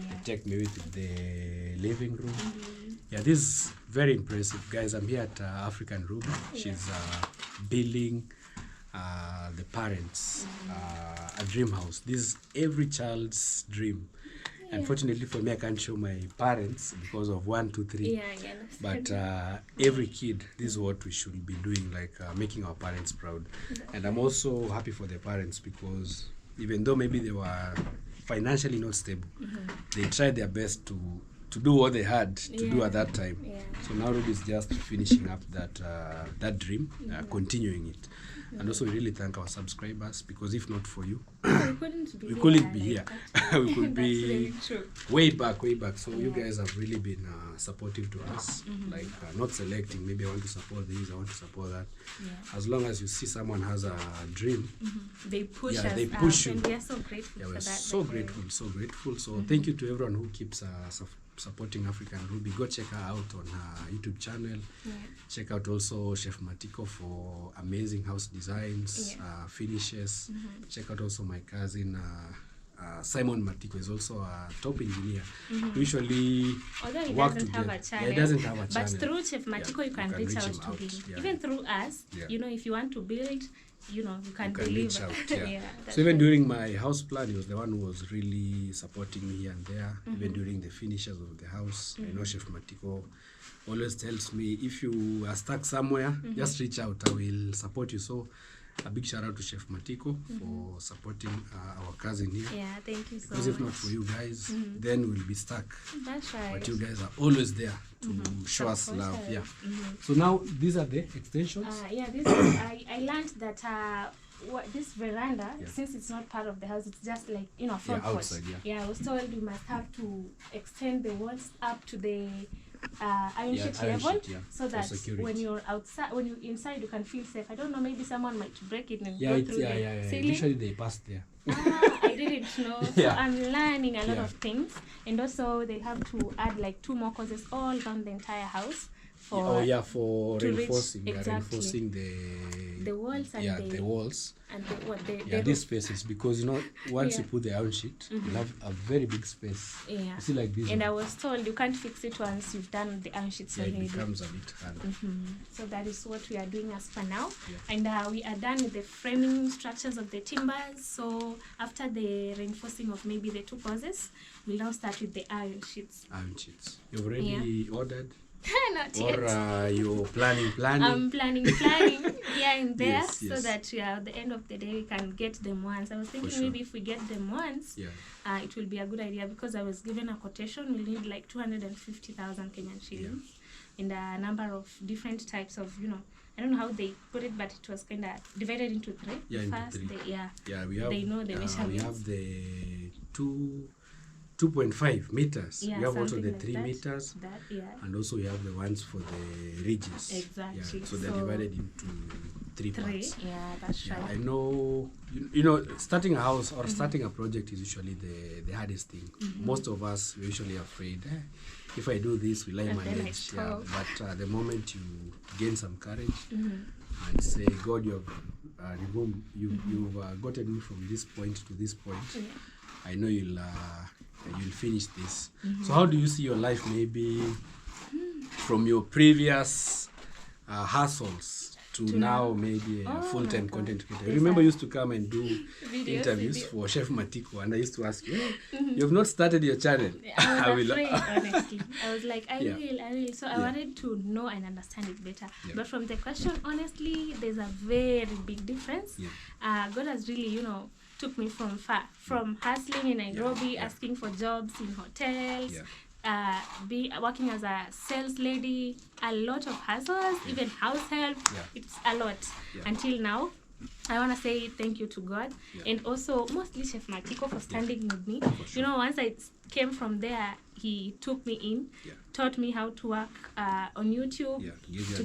they take maybe to the living room. Yeah, this is very impressive, guys. I'm here at African Ruby. She's building the parents a dream house. This is every child's dream. Unfortunately for me, I can't show my parents because of 1, 2, 3. But every kid, this is what we should be doing, like making our parents proud. And I'm also happy for the parents because even though maybe they were financially not stable, they tried their best to do what they had to do at that time. So now Ruby is just finishing up that dream, continuing it. And also we really thank our subscribers because if not for you, we couldn't be here. We could be way back. So you guys have really been supportive to us, like not selecting, maybe I want to support this, I want to support that. As long as you see someone has a dream, they push us they push you. And we are so grateful for we're that. so grateful. So thank you to everyone who keeps supporting African Ruby. Go check her out on her YouTube channel. Check out also Chef Matiko for amazing house designs, finishes. Check out also my cousin Simon Matiko is also a top engineer. Usually although he work doesn't together. have a channel, he doesn't have a channel. But through Chef Matiko you can reach out to him. Even through us, if you want to build, you can reach deliver. out. So even during my house plan, he was the one who was really supporting me here and there. Even during the finishes of the house, I know Chef Matiko always tells me, if you are stuck somewhere, just reach out, I will support you. So a big shout out to Chef Matiko for supporting our cousin here. Yeah, thank you so much. Because if not for you guys, then we'll be stuck. That's right. But you guys are always there to show us love. So now these are the extensions. This is, I learned that this veranda, since it's not part of the house, it's just like front outside. I was told we must have to extend the walls up to the iron sheet level, so that when you're outside, when you're inside, you can feel safe. I don't know, maybe someone might break it and go through the ceiling. Usually they pass there. I didn't know. So I'm learning a lot of things, and also they have to add like 2 more causes all around the entire house. For reinforcing. Reinforcing the walls and the walls and these spaces, because once you put the iron sheet, you have a very big space. You see, like this. And I was told you can't fix it once you've done the iron sheets already. It becomes a bit hard. So that is what we are doing as for now. And we are done with the framing structures of the timbers. So after the reinforcing of maybe the 2 causes, we'll now start with the iron sheets. You've already ordered? Not yet. Or you're planning? I'm planning here and there, so that at the end of the day we can get them once. I was thinking maybe if we get them once, it will be a good idea, because I was given a quotation. We'll need like 250,000 Kenyan shillings and a number of different types of, I don't know how they put it, but it was kind of divided into 3. First, we have they know the measurements. We have the two 2.5 meters. Yeah, you have also something the like 3 that. meters. That, yeah. And also you have the ones for the ridges. Exactly. Yeah. So they're divided into three parts. Yeah, that's right. I know, you know, starting a house or starting a project is usually the hardest thing. Most of us, we're usually afraid, if I do this, will I And then I manage? stop. But the moment you gain some courage and say, God, you've gotten me from this point to this point, I know you'll finish this. So how do you see your life maybe from your previous hustles to now maybe a full-time content creator? I remember you used to come and do interviews for Chef Matiko, and I used to ask you, you've not started your channel. I was afraid, honestly. I was like, I will. So I wanted to know and understand it better. But from the question, honestly, there's a very big difference. God has really, you know, took me from far, from hustling in Nairobi, asking for jobs in hotels, working as a sales lady, a lot of hustles, even house help. It's a lot until now. I want to say thank you to God and also mostly Chef Matiko for standing with me. You know, once I came from there, he took me in, taught me how to work on YouTube,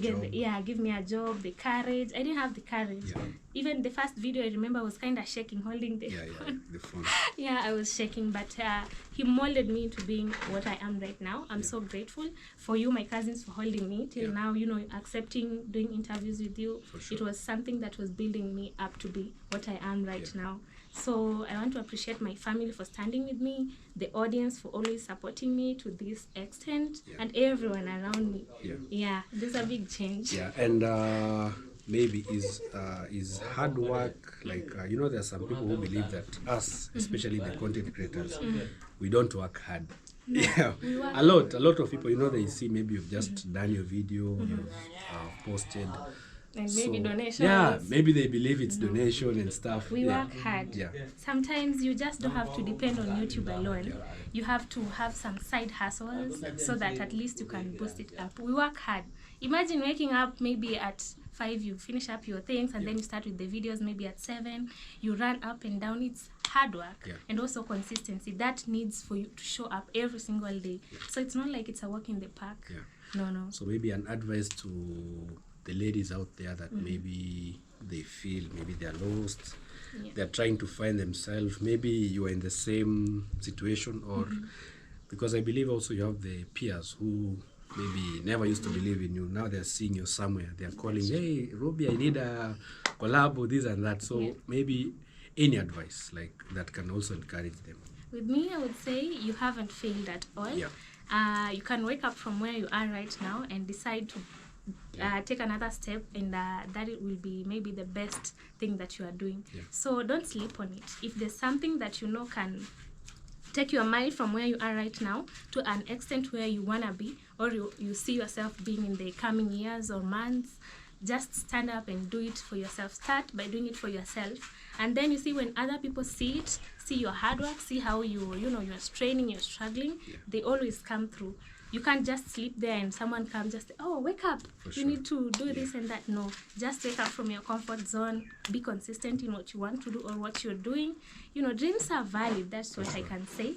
give me a job, the courage. I didn't have the courage. Even the first video, I remember I was kind of shaking, holding the phone. The phone. I was shaking, but he molded me into being what I am right now. I'm so grateful for you, my cousins, for holding me till now, you know, accepting doing interviews with you. It was something that was building me up to be what I am right now. So I want to appreciate my family for standing with me, the audience for always supporting me to this extent, and everyone around me. There's a big change. And maybe is hard work, like you know, there are some people who believe that us, especially the content creators, we don't work hard. A lot of people, you know, they see maybe you've just done your video, you've posted, and maybe donations. Yeah, maybe they believe it's donation and stuff. We work hard. Sometimes you just don't have to depend on YouTube alone. You have to have some side hustles so that at least you can boost it up. We work hard. Imagine waking up maybe at 5, you finish up your things, and then you start with the videos maybe at 7. You run up and down. It's hard work and also consistency that needs for you to show up every single day. So it's not like it's a walk in the park. No. So maybe an advice to the ladies out there that maybe they feel maybe they're lost, they're trying to find themselves, maybe you are in the same situation, or because I believe also you have the peers who maybe never used to believe in you, now they're seeing you somewhere, they're calling, hey Robbie, I need a collab or this and that. So maybe any advice like that can also encourage them. With me, I would say you haven't failed at all. You can wake up from where you are right now and decide to take another step, and that it will be maybe the best thing that you are doing. So don't sleep on it. If there's something that you know can take you a mile from where you are right now to an extent where you want to be, or you see yourself being in the coming years or months, just stand up and do it for yourself. Start by doing it for yourself, and then you see when other people see it, see your hard work, see how you're straining, you're struggling, they always come through. You can't just sleep there and someone come just, oh, wake up, you need to do this and that. No, just wake up from your comfort zone, be consistent in what you want to do or what you're doing. You know, dreams are valid, that's what I can say.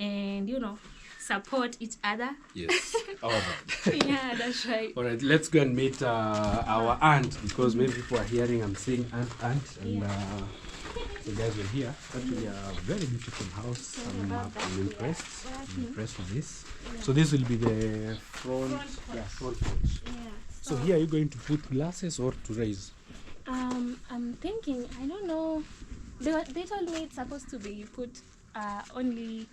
And, you know, support each other. Yes, all right. Yeah, that's right. All right, let's go and meet our aunt, because many people are hearing I'm saying aunt, and so guys, we're here. Actually, a very beautiful house. I'm impressed. I'm impressed with this. So this will be the front porch. So here, are you going to put glasses or to raise? I'm thinking, I don't know. They told me it's supposed to be put only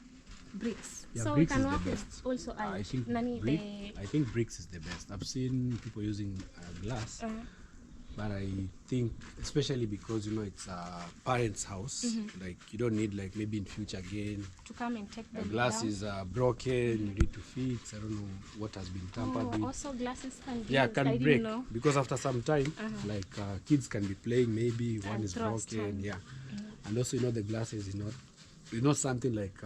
bricks. So we can work with also I think bricks is the best. I've seen people using glass. But I think, especially because, you know, it's a parent's house, like you don't need, like maybe in future again to come and take the glass is broken, you need to fix. I don't know what has been tampered with. Also glasses can can break, because after some time, like kids can be playing, maybe one is broken, and also, you know, the glasses is not something like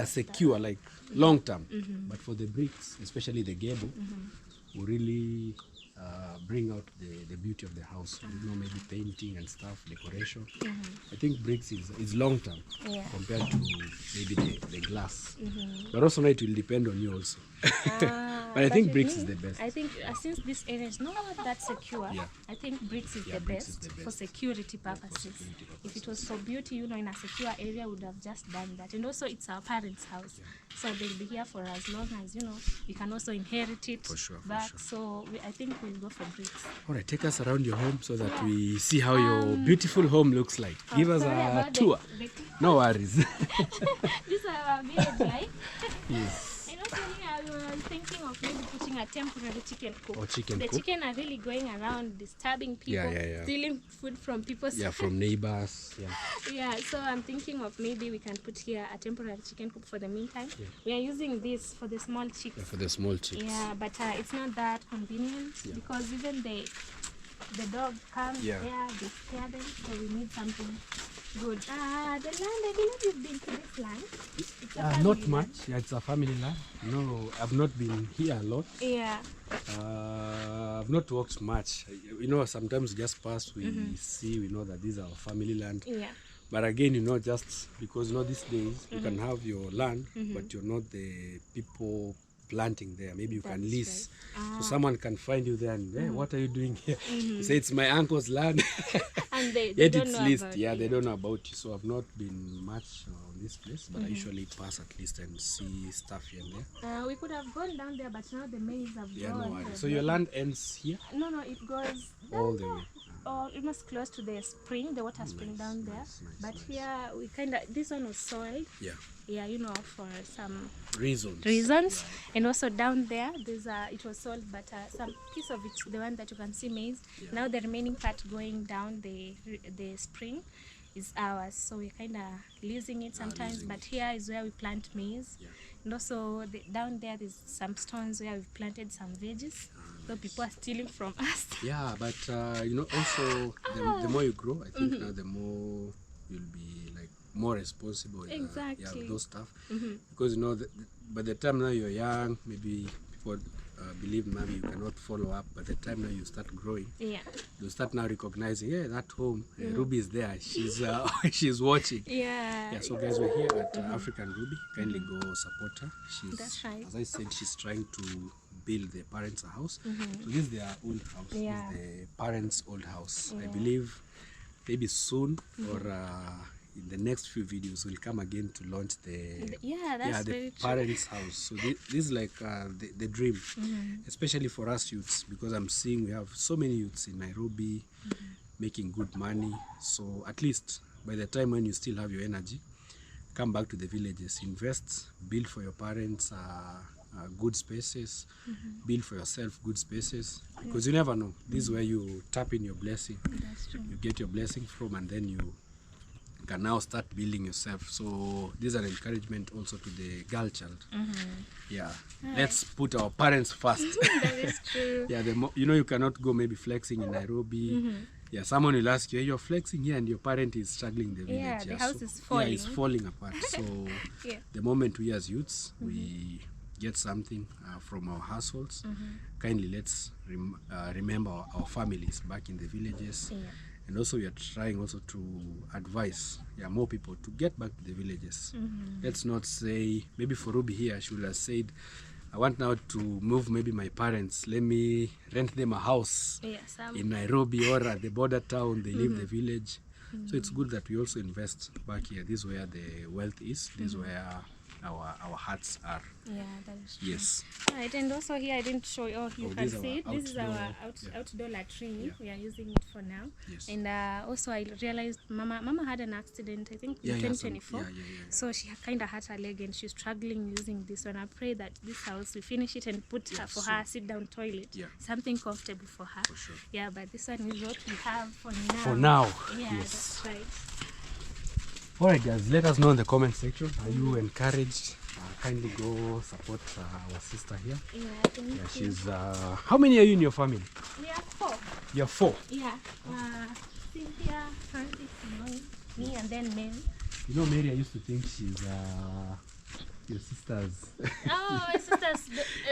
secure, like long term. But for the bricks, especially the gable, will really bring out the beauty of the house. You know, maybe painting and stuff, decoration. I think bricks is long term compared to maybe the glass. But also now it will depend on you also. But I think bricks is the best. I think since this area is not that secure, I think bricks is, the best for security purposes. If it was for beauty, you know, in a secure area, would have just done that. And also, it's our parents' house, so they'll be here for as long as, you know, we can also inherit it back. So I think we'll go for bricks. All right, take us around your home so that we see how your beautiful home looks like. Give us a tour. No worries. This is our village life. Yes. And also here I was thinking of maybe putting a temporary chicken coop. Or chicken the coop. chicken are really going around disturbing people, stealing food from people's from neighbors. Yeah, so I'm thinking of maybe we can put here a temporary chicken coop for the meantime. We are using this for the small chicks. For the small chicks. Yeah, but it's not that convenient because even the dog comes there, they scare them, so we need something good. The land, I believe you've been to this land. It's a Not family much. land. Yeah, it's a family land. No, I've not been here a lot. Yeah. I've not walked much. You know, sometimes we just pass, we see, we know that this is our family land. Yeah. But again, you know, just because, you know, these days you can have your land, but you're not the people planting there. Maybe you can lease. So someone can find you there and, hey, what are you doing here? You say, it's my uncle's land. And they Yet don't it's know leased. about They don't know about you. So I've not been much on this place, but I usually pass at least and see stuff here and there. we could have gone down there, but now the maize have gone. No worries. So your land ends here? No, it goes All the way. Or almost close to the spring, the water spring down there. But here we kind of, this one was soiled. Yeah, you know, for some reasons. And also down there, there's it was sold, but some piece of it, the one that you can see maize. Now the remaining part going down the spring is ours, so we're kind of leasing it sometimes. But here is where we plant maize, and also down there there's some stones where we've planted some veggies. So people are stealing from us. Yeah, but you know, also the more you grow, I think now the more you'll be like more responsible. Exactly. With those stuff. Because you know, by the time now you're young, maybe people believe maybe you cannot follow up. By the time now you start growing, you start now recognizing, that home, Ruby is there. She's she's watching. So guys, we're here at African Ruby. Kindly go support her. That's right. As I said, she's trying to build their parents a house. So this is their old house. This is the parents' old house. I believe maybe soon or in the next few videos we'll come again to launch the parents' house. So this is like the dream, especially for us youths, because I'm seeing we have so many youths in Nairobi making good money. So at least by the time when you still have your energy, come back to the villages, invest, build for your parents good spaces, build for yourself good spaces, because you never know. This is where you tap in your blessing. That's true. You get your blessing from, and then you can now start building yourself. So this is an encouragement also to the girl child. Let's put our parents first. That is true. You know, you cannot go maybe flexing in Nairobi. Someone will ask you, hey, you're flexing here and your parent is struggling in the village. The house is falling. It's falling apart. So the moment we as youths, we get something from our households, kindly let's remember our families back in the villages. And also we are trying also to advise more people to get back to the villages. Let's not say, maybe for Ruby here, she would have said, I want now to move maybe my parents, let me rent them a house in Nairobi or at the border town, they leave the village. So it's good that we also invest back here. This is where the wealth is, this is where our hearts are. That is true. Yes. Right, and also here I didn't show you. You can see it. This is our outdoor latrine. We are using it for now. And also I realized Mama had an accident, I think in 2024. So she kind of hurt her leg and she's struggling using this one. I pray that this house we finish it and put her for her sit down toilet, something comfortable for her. For sure. But this one is what we have for now. For now. That's right. Alright guys, let us know in the comment section. Are you encouraged? Kindly go support our sister here. She's how many are you in your family? We are 4. You're 4? Cynthia, Francis, me, and then Mary. You know, Mary, I used to think Your sisters. Oh, my sister's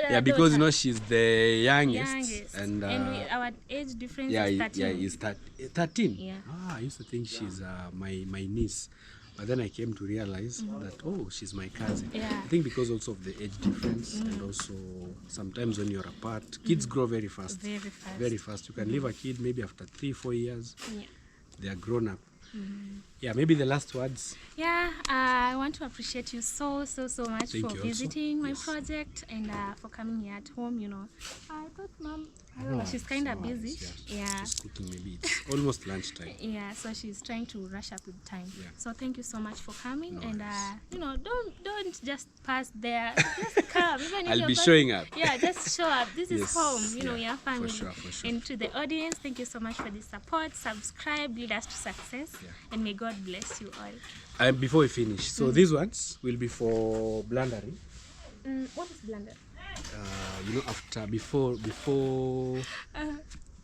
Yeah, because you daughter. know she's the youngest, Youngest. and our age difference yeah, is 13. yeah, is 13. Yeah. Ah, I used to think she's my niece, but then I came to realize that oh, she's my cousin. Yeah. I think because also of the age difference, and also sometimes when you're apart, kids grow very fast. Very fast. Very fast. You can leave a kid maybe after 3-4 years, Yeah. they are grown up. Yeah, maybe the last words. Yeah, I want to appreciate you so much Thank for you also. visiting my Yes. project and for coming here at home. You know, I thought, Mom, I don't know, she's kind of busy. Yeah. She's cooking. Maybe it's almost lunchtime. Yeah, so she's trying to rush up with time. Yeah. So thank you so much for coming, No and worries. you know, don't just pass there. Just come. Even if I'll you're be showing up. Yeah, just show up. This Yes, is home. You know, yeah, your family. for sure. And to the audience, thank you so much for the support. Subscribe, lead us to success, Yeah. and may God bless you all. And before we finish, so these ones will be for blendering. What is blender? You know,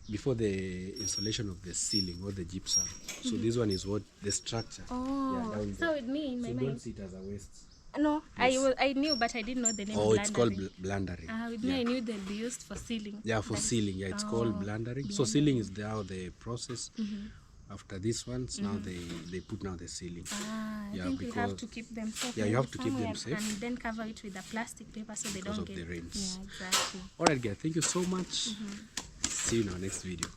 before the installation of the ceiling or the gypsum. So this one is what the structure. Oh, down so there. with me in my So mind. don't see it as a waste. No, I knew, but I didn't know the name. Oh, it's called blendering. blendering. With me, I knew they'd be used for ceiling. Yeah, for That is- ceiling. Yeah, it's called blendering. So ceiling is now the process. After this ones, now they put now the ceiling. I Yeah, think we have because- to keep them safe. Yeah, you have to keep them somewhere safe. and then cover it with a plastic paper so they Because don't of get the rains. Yeah, exactly. All right, guys. Thank you so much. See you in our next video.